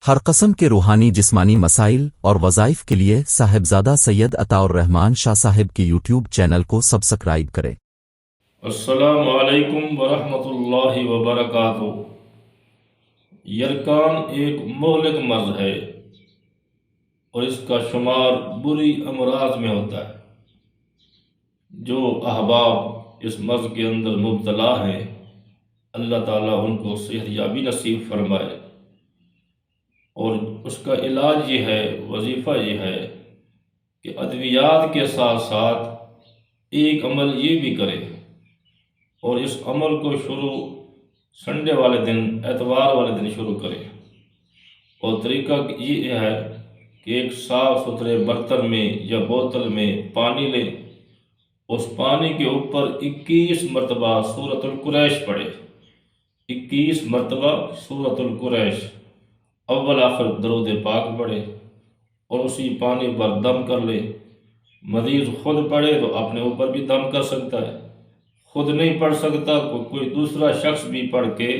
ہر قسم کے روحانی جسمانی مسائل اور وظائف کے لیے صاحبزادہ سید عطا الرحمن شاہ صاحب کی یوٹیوب چینل کو سبسکرائب کریں۔ السلام علیکم ورحمۃ اللہ وبرکاتہ۔ یرکان ایک مہلک مرض ہے اور اس کا شمار بری امراض میں ہوتا ہے۔ جو احباب اس مرض کے اندر مبتلا ہیں، اللہ تعالیٰ ان کو صحت یابی نصیب فرمائے۔ اور اس کا علاج یہ ہے، وظیفہ یہ ہے کہ ادویات کے ساتھ ساتھ ایک عمل یہ بھی کرے، اور اس عمل کو شروع سنڈے والے دن، اتوار والے دن شروع کرے۔ اور طریقہ یہ ہے کہ ایک صاف ستھرے برتن میں یا بوتل میں پانی لے، اس پانی کے اوپر 21 مرتبہ سورۃ القریش پڑھے۔ 21 مرتبہ سورۃ القریش، اول آخر درود پاک پڑھے، اور اسی پانی پر دم کر لے۔ مریض خود پڑھے تو اپنے اوپر بھی دم کر سکتا ہے، خود نہیں پڑھ سکتا کوئی دوسرا شخص بھی پڑھ کے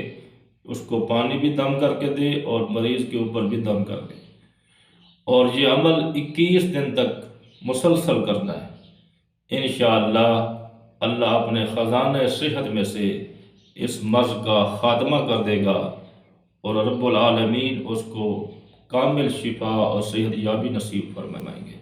اس کو پانی بھی دم کر کے دے اور مریض کے اوپر بھی دم کر دے۔ اور یہ عمل 21 دن تک مسلسل کرنا ہے۔ انشاءاللہ اللہ اپنے خزانہ صحت میں سے اس مرض کا خاتمہ کر دے گا، اور رب العالمین اس کو کامل شفا اور صحت یابی نصیب فرمائیں گے۔